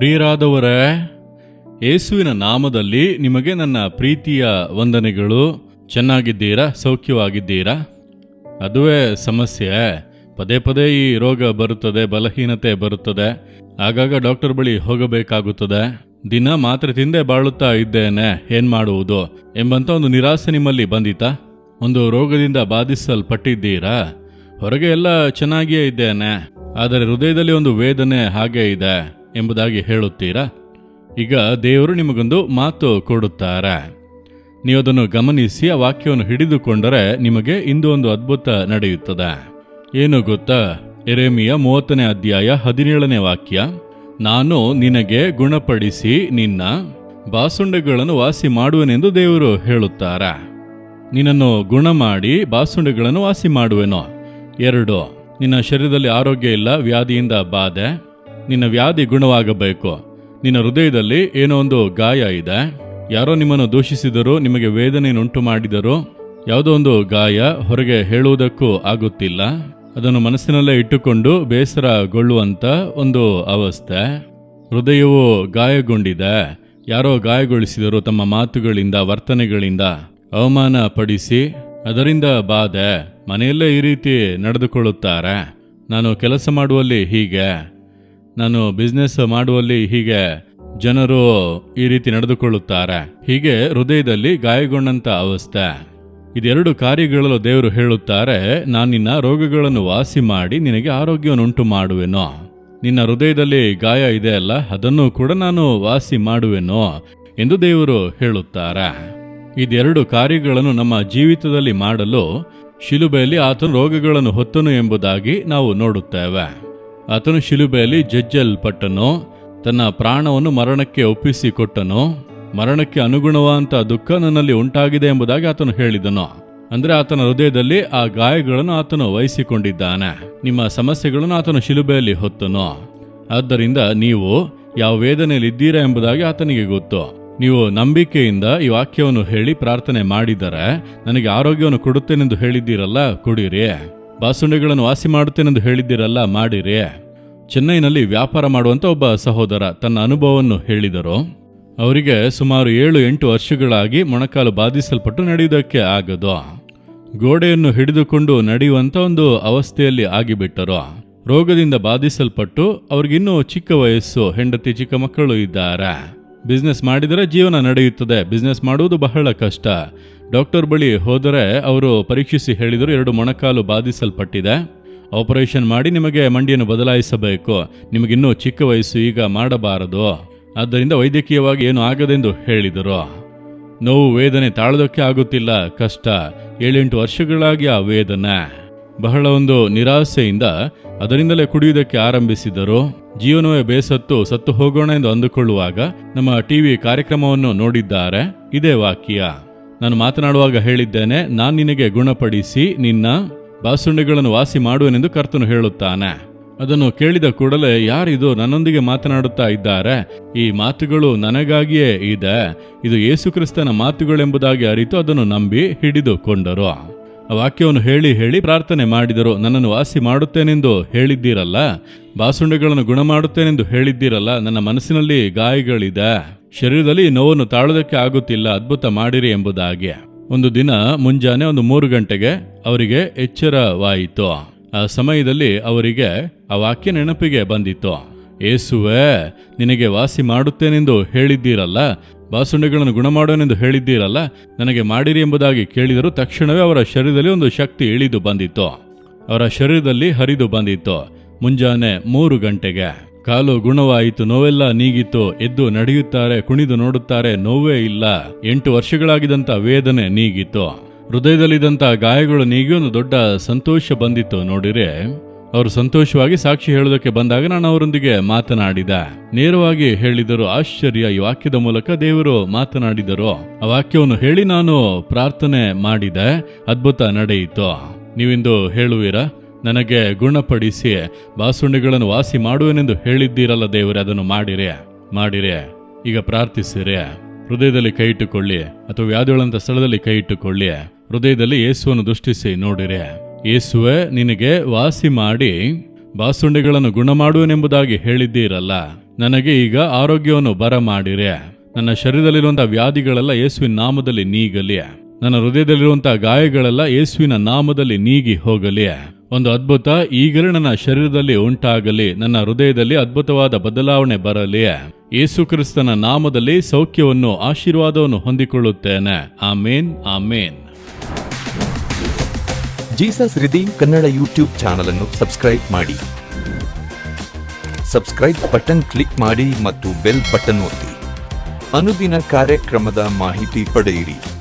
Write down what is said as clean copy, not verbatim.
ಪ್ರಿಯರಾದವರೇ, ಯೇಸುವಿನ ನಾಮದಲ್ಲಿ ನಿಮಗೆ ನನ್ನ ಪ್ರೀತಿಯ ವಂದನೆಗಳು. ಚೆನ್ನಾಗಿದ್ದೀರಾ? ಸೌಖ್ಯವಾಗಿದ್ದೀರಾ? ಅದುವೇ ಸಮಸ್ಯೆ. ಪದೇ ಪದೇ ಈ ರೋಗ ಬರುತ್ತದೆ, ಬಲಹೀನತೆ ಬರುತ್ತದೆ. ಆಗಾಗ ಡಾಕ್ಟರ್ ಬಳಿ ಹೋಗಬೇಕಾಗುತ್ತದೆ. ದಿನ ಮಾತ್ರೆ ತಿಂದೇ ಬಾಳುತ್ತಾ ಇದ್ದೇನೆ, ಏನ್ ಮಾಡುವುದು ಎಂಬಂತ ಒಂದು ನಿರಾಸೆ ನಿಮ್ಮಲ್ಲಿ ಬಂದಿತಾ? ಒಂದು ರೋಗದಿಂದ ಬಾಧಿಸಲ್ಪಟ್ಟಿದ್ದೀರಾ? ಹೊರಗೆ ಎಲ್ಲ ಚೆನ್ನಾಗಿಯೇ ಇದ್ದೇನೆ, ಆದರೆ ಹೃದಯದಲ್ಲಿ ಒಂದು ವೇದನೆ ಹಾಗೇ ಇದೆ ಎಂಬುದಾಗಿ ಹೇಳುತ್ತೀರಾ? ಈಗ ದೇವರು ನಿಮಗೊಂದು ಮಾತು ಕೊಡುತ್ತಾರೆ. ನೀವು ಅದನ್ನು ಗಮನಿಸಿ ಆ ವಾಕ್ಯವನ್ನು ಹಿಡಿದುಕೊಂಡರೆ ನಿಮಗೆ ಇಂದು ಒಂದು ಅದ್ಭುತ ನಡೆಯುತ್ತದೆ. ಏನು ಗೊತ್ತಾ? ಯೆರೆಮೀಯ 30ನೇ ಅಧ್ಯಾಯ 17ನೇ ವಾಕ್ಯ. ನಾನು ನಿನಗೆ ಗುಣಪಡಿಸಿ ನಿನ್ನ ಬಾಸುಂಡೆಗಳನ್ನು ವಾಸಿ ಮಾಡುವೆನೆಂದು ದೇವರು ಹೇಳುತ್ತಾರೆ. ನಿನ್ನನ್ನು ಗುಣ ಮಾಡಿ ಬಾಸುಂಡೆಗಳನ್ನು ವಾಸಿ ಮಾಡುವೆನೋ. 2, ನಿನ್ನ ಶರೀರದಲ್ಲಿ ಆರೋಗ್ಯ ಇಲ್ಲ, ವ್ಯಾಧಿಯಿಂದ ಬಾಧೆ. ನಿನ್ನ ವ್ಯಾಧಿ ಗುಣವಾಗಬೇಕು. ನಿನ್ನ ಹೃದಯದಲ್ಲಿ ಏನೋ ಒಂದು ಗಾಯ ಇದೆ. ಯಾರೋ ನಿಮ್ಮನ್ನು ದೂಷಿಸಿದರು, ನಿಮಗೆ ವೇದನೆಯನ್ನುಂಟು ಮಾಡಿದರು. ಯಾವುದೋ ಒಂದು ಗಾಯ, ಹೊರಗೆ ಹೇಳುವುದಕ್ಕೂ ಆಗುತ್ತಿಲ್ಲ. ಅದನ್ನು ಮನಸ್ಸಿನಲ್ಲೇ ಇಟ್ಟುಕೊಂಡು ಬೇಸರಗೊಳ್ಳುವಂತ ಒಂದು ಅವಸ್ಥೆ. ಹೃದಯವು ಗಾಯಗೊಂಡಿದೆ. ಯಾರೋ ಗಾಯಗೊಳಿಸಿದರು ತಮ್ಮ ಮಾತುಗಳಿಂದ, ವರ್ತನೆಗಳಿಂದ ಅವಮಾನ ಪಡಿಸಿ, ಅದರಿಂದ ಬಾಧೆ. ಮನೆಯಲ್ಲೇ ಈ ರೀತಿ ನಡೆದುಕೊಳ್ಳುತ್ತಾರೆ. ನಾನು ಕೆಲಸ ಮಾಡುವಲ್ಲಿ ಹೀಗೆ, ನಾನು ಬಿಸ್ನೆಸ್ ಮಾಡುವಲ್ಲಿ ಹೀಗೆ, ಜನರು ಈ ರೀತಿ ನಡೆದುಕೊಳ್ಳುತ್ತಾರೆ. ಹೀಗೆ ಹೃದಯದಲ್ಲಿ ಗಾಯಗೊಂಡಂತ ಅವಸ್ಥೆ. ಇದೆರಡು ಕಾರ್ಯಗಳಲ್ಲೂ ದೇವರು ಹೇಳುತ್ತಾರೆ, ನಾನು ನಿನ್ನ ರೋಗಗಳನ್ನು ವಾಸಿ ಮಾಡಿ ನಿನಗೆ ಆರೋಗ್ಯವನ್ನುಂಟು ಮಾಡುವೆನೋ. ನಿನ್ನ ಹೃದಯದಲ್ಲಿ ಗಾಯ ಇದೆ ಅಲ್ಲ, ಅದನ್ನು ಕೂಡ ನಾನು ವಾಸಿ ಮಾಡುವೆನೋ ಎಂದು ದೇವರು ಹೇಳುತ್ತಾರೆ. ಇದೆರಡು ಕಾರ್ಯಗಳನ್ನು ನಮ್ಮ ಜೀವಿತದಲ್ಲಿ ಮಾಡಲು ಶಿಲುಬೆಯಲ್ಲಿ ಆತನು ರೋಗಗಳನ್ನು ಹೊತ್ತನು ಎಂಬುದಾಗಿ ನಾವು ನೋಡುತ್ತೇವೆ. ಆತನು ಶಿಲುಬೆಯಲ್ಲಿ ಜಜ್ಜಲ್ಪಟ್ಟನು, ತನ್ನ ಪ್ರಾಣವನ್ನು ಮರಣಕ್ಕೆ ಒಪ್ಪಿಸಿಕೊಟ್ಟನು. ಮರಣಕ್ಕೆ ಅನುಗುಣವಾದಂಥ ದುಃಖ ನನ್ನಲ್ಲಿ ಉಂಟಾಗಿದೆ ಎಂಬುದಾಗಿ ಆತನು ಹೇಳಿದನು. ಅಂದರೆ ಆತನ ಹೃದಯದಲ್ಲಿ ಆ ಗಾಯಗಳನ್ನು ಆತನು ವಹಿಸಿಕೊಂಡಿದ್ದಾನೆ. ನಿಮ್ಮ ಸಮಸ್ಯೆಗಳನ್ನು ಆತನು ಶಿಲುಬೆಯಲ್ಲಿ ಹೊತ್ತನು. ಆದ್ದರಿಂದ ನೀವು ಯಾವ ವೇದನೆಯಲ್ಲಿದ್ದೀರಾ ಎಂಬುದಾಗಿ ಆತನಿಗೆ ಗೊತ್ತು. ನೀವು ನಂಬಿಕೆಯಿಂದ ಈ ವಾಕ್ಯವನ್ನು ಹೇಳಿ ಪ್ರಾರ್ಥನೆ ಮಾಡಿದರೆ, ನನಗೆ ಆರೋಗ್ಯವನ್ನು ಕೊಡುತ್ತೇನೆಂದು ಹೇಳಿದ್ದೀರಲ್ಲ, ಕೊಡಿರಿ. ಬಾಸುಂಡೆಗಳನ್ನು ವಾಸಿ ಮಾಡುತ್ತೇನೆಂದು ಹೇಳಿದ್ದೀರಲ್ಲ, ಮಾಡಿರಿ. ಚೆನ್ನೈನಲ್ಲಿ ವ್ಯಾಪಾರ ಮಾಡುವಂಥ ಒಬ್ಬ ಸಹೋದರ ತನ್ನ ಅನುಭವವನ್ನು ಹೇಳಿದರು. ಅವರಿಗೆ ಸುಮಾರು 7-8 ವರ್ಷಗಳಾಗಿ ಮೊಣಕಾಲು ಬಾಧಿಸಲ್ಪಟ್ಟು ನಡೆಯುವುದಕ್ಕೆ ಆಗದು. ಗೋಡೆಯನ್ನು ಹಿಡಿದುಕೊಂಡು ನಡೆಯುವಂಥ ಒಂದು ಅವಸ್ಥೆಯಲ್ಲಿ ಆಗಿಬಿಟ್ಟರು. ರೋಗದಿಂದ ಬಾಧಿಸಲ್ಪಟ್ಟು ಅವ್ರಿಗಿನ್ನೂ ಚಿಕ್ಕ ವಯಸ್ಸು, ಹೆಂಡತಿ, ಚಿಕ್ಕ ಮಕ್ಕಳು ಇದ್ದಾರೆ. ಬಿಸ್ನೆಸ್ ಮಾಡಿದರೆ ಜೀವನ ನಡೆಯುತ್ತದೆ. ಬಿಸ್ನೆಸ್ ಮಾಡುವುದು ಬಹಳ ಕಷ್ಟ. ಡಾಕ್ಟರ್ ಬಳಿ ಹೋದರೆ ಅವರು ಪರೀಕ್ಷಿಸಿ ಹೇಳಿದರು, 2 ಮೊಣಕಾಲು ಬಾಧಿಸಲ್ಪಟ್ಟಿದೆ, ಆಪರೇಷನ್ ಮಾಡಿ ನಿಮಗೆ ಮಂಡಿಯನ್ನು ಬದಲಾಯಿಸಬೇಕು. ನಿಮಗಿನ್ನೂ ಚಿಕ್ಕ ವಯಸ್ಸು, ಈಗ ಮಾಡಬಾರದು. ಆದ್ದರಿಂದ ವೈದ್ಯಕೀಯವಾಗಿ ಏನು ಆಗದೆಂದು ಹೇಳಿದರು. ನೋವು, ವೇದನೆ ತಾಳೋದಕ್ಕೆ ಆಗುತ್ತಿಲ್ಲ, ಕಷ್ಟ. 7-8 ವರ್ಷಗಳಾಗಿ ಆ ವೇದನೆ. ಬಹಳ ಒಂದು ನಿರಾಸೆಯಿಂದ ಅದರಿಂದಲೇ ಕುಡಿಯುವುದಕ್ಕೆ ಆರಂಭಿಸಿದರು. ಜೀವನವೇ ಬೇಸತ್ತು ಸತ್ತು ಹೋಗೋಣ ಎಂದು ಅಂದುಕೊಳ್ಳುವಾಗ ನಮ್ಮ ಟಿವಿ ಕಾರ್ಯಕ್ರಮವನ್ನು ನೋಡಿದ್ದಾರೆ. ಇದೇ ವಾಕ್ಯ ನಾನು ಮಾತನಾಡುವಾಗ ಹೇಳಿದ್ದೇನೆ, ನಾನು ನಿನಗೆ ಗುಣಪಡಿಸಿ ನಿನ್ನ ಬಾಸುಂಡೆಗಳನ್ನು ವಾಸಿ ಮಾಡುವೆನೆಂದು ಕರ್ತನು ಹೇಳುತ್ತಾನೆ. ಅದನ್ನು ಕೇಳಿದ ಕೂಡಲೇ, ಯಾರಿದು ನನ್ನೊಂದಿಗೆ ಮಾತನಾಡುತ್ತಾ ಇದ್ದಾರೆ? ಈ ಮಾತುಗಳು ನನಗಾಗಿಯೇ ಇದೆ, ಇದು ಯೇಸುಕ್ರಿಸ್ತನ ಮಾತುಗಳೆಂಬುದಾಗಿ ಅರಿತು ಅದನ್ನು ನಂಬಿ ಹಿಡಿದುಕೊಂಡರು. ಆ ವಾಕ್ಯವನ್ನು ಹೇಳಿ ಪ್ರಾರ್ಥನೆ ಮಾಡಿದರು. ನನ್ನನ್ನು ವಾಸಿ ಮಾಡುತ್ತೇನೆಂದು ಹೇಳಿದ್ದೀರಲ್ಲ, ಬಾಸುಂಡೆಗಳನ್ನು ಗುಣ ಮಾಡುತ್ತೇನೆಂದು ಹೇಳಿದ್ದೀರಲ್ಲ, ನನ್ನ ಮನಸ್ಸಿನಲ್ಲಿ ಗಾಯಗಳಿದೆ, ಶರೀರದಲ್ಲಿ ನೋವನ್ನು ತಾಳೋದಕ್ಕೆ ಆಗುತ್ತಿಲ್ಲ, ಅದ್ಭುತ ಮಾಡಿರಿ ಎಂಬುದಾಗಿ. ಒಂದು ದಿನ ಮುಂಜಾನೆ 3 ಗಂಟೆಗೆ ಅವರಿಗೆ ಎಚ್ಚರವಾಯಿತು. ಆ ಸಮಯದಲ್ಲಿ ಅವರಿಗೆ ಆ ವಾಕ್ಯ ನೆನಪಿಗೆ ಬಂದಿತ್ತು. ಯೇಸುವೇ, ನಿನಗೆ ವಾಸಿ ಮಾಡುತ್ತೇನೆಂದು ಹೇಳಿದ್ದೀರಲ್ಲ, ಬಾಸುಂಡೆಗಳನ್ನು ಗುಣ ಮಾಡೋನೆಂದು ಹೇಳಿದ್ದೀರಲ್ಲ, ನನಗೆ ಮಾಡಿರಿ ಎಂಬುದಾಗಿ ಕೇಳಿದರು. ತಕ್ಷಣವೇ ಅವರ ಶರೀರದಲ್ಲಿ ಒಂದು ಶಕ್ತಿ ಇಳಿದು ಬಂದಿತ್ತು. ಅವರ ಶರೀರದಲ್ಲಿ ಹರಿದು ಬಂದಿತ್ತು. ಮುಂಜಾನೆ 3 ಗಂಟೆಗೆ ಕಾಲು ಗುಣವಾಯಿತು, ನೋವೆಲ್ಲ ನೀಗಿತ್ತು. ಎದ್ದು ನಡೆಯುತ್ತಾರೆ, ಕುಣಿದು ನೋಡುತ್ತಾರೆ, ನೋವೇ ಇಲ್ಲ. 8 ವರ್ಷಗಳಾಗಿದ್ದಂಥ ವೇದನೆ ನೀಗಿತ್ತು. ಹೃದಯದಲ್ಲಿದ್ದಂಥ ಗಾಯಗಳು ನೀಗಿ ಒಂದು ದೊಡ್ಡ ಸಂತೋಷ ಬಂದಿತ್ತು. ನೋಡಿರೆ, ಅವರು ಸಂತೋಷವಾಗಿ ಸಾಕ್ಷಿ ಹೇಳೋದಕ್ಕೆ ಬಂದಾಗ ನಾನು ಅವರೊಂದಿಗೆ ಮಾತನಾಡಿದೆ. ನೇರವಾಗಿ ಹೇಳಿದರು. ಆಶ್ಚರ್ಯ, ಈ ವಾಕ್ಯದ ಮೂಲಕ ದೇವರು ಮಾತನಾಡಿದರು. ಆ ವಾಕ್ಯವನ್ನು ಹೇಳಿ ನಾನು ಪ್ರಾರ್ಥನೆ ಮಾಡಿದೆ. ಅದ್ಭುತ ನಡೆಯಿತು. ನೀವಿಂದು ಹೇಳುವಿರಾ, ನನಗೆ ಗುಣಪಡಿಸಿ ಬಾಸುಂಡೆಗಳನ್ನು ವಾಸಿ ಮಾಡುವೆನೆಂದು ಹೇಳಿದ್ದೀರಲ್ಲ ದೇವರೇ, ಅದನ್ನು ಮಾಡಿರಿ. ಈಗ ಪ್ರಾರ್ಥಿಸಿರಿ. ಹೃದಯದಲ್ಲಿ ಕೈ ಇಟ್ಟುಕೊಳ್ಳಿ, ಅಥವಾ ವ್ಯಾಧಿಯುಳ್ಳಂಥ ಸ್ಥಳದಲ್ಲಿ ಕೈ ಇಟ್ಟುಕೊಳ್ಳಿ. ಹೃದಯದಲ್ಲಿ ಯೇಸುವನ್ನು ದೃಷ್ಟಿಸಿ ನೋಡಿರಿ. ಯೇಸುವೆ, ನಿನಗೆ ವಾಸಿ ಮಾಡಿ ಬಾಸುಂಡೆಗಳನ್ನು ಗುಣ ಮಾಡುವೆನೆಂಬುದಾಗಿ ಹೇಳಿದ್ದೀರಲ್ಲ, ನನಗೆ ಈಗ ಆರೋಗ್ಯವನ್ನು ಬರಮಾಡಿರಿ. ನನ್ನ ಶರೀರದಲ್ಲಿರುವಂತಹ ವ್ಯಾಧಿಗಳೆಲ್ಲ ಯೇಸುವಿನ ನಾಮದಲ್ಲಿ ನೀಗಲಿ. ನನ್ನ ಹೃದಯದಲ್ಲಿರುವಂತಹ ಗಾಯಗಳೆಲ್ಲ ಯೇಸುವಿನ ನಾಮದಲ್ಲಿ ನೀಗಿ ಹೋಗಲಿ. ಒಂದು ಅದ್ಭುತ ಈಗಲೇ ನನ್ನ ಶರೀರದಲ್ಲಿ ಉಂಟಾಗಲಿ. ನನ್ನ ಹೃದಯದಲ್ಲಿ ಅದ್ಭುತವಾದ ಬದಲಾವಣೆ ಬರಲಿ. ಯೇಸು ಕ್ರಿಸ್ತನ ನಾಮದಲ್ಲಿ ಸೌಖ್ಯವನ್ನು, ಆಶೀರ್ವಾದವನ್ನು ಹೊಂದಿಕೊಳ್ಳುತ್ತೇನೆ. Amen, amen. Jesus redeem Kannada YouTube channel ಅನ್ನು ಸಬ್ಸ್ಕ್ರೈಬ್ ಮಾಡಿ. ಸಬ್ಸ್ಕ್ರೈಬ್ ಬಟನ್ ಕ್ಲಿಕ್ ಮಾಡಿ ಮತ್ತು ಬೆಲ್ ಬಟನ್ ಒತ್ತಿ. ಅನುದಿನ ಕಾರ್ಯಕ್ರಮದ ಮಾಹಿತಿ ಪಡೆಯಿರಿ.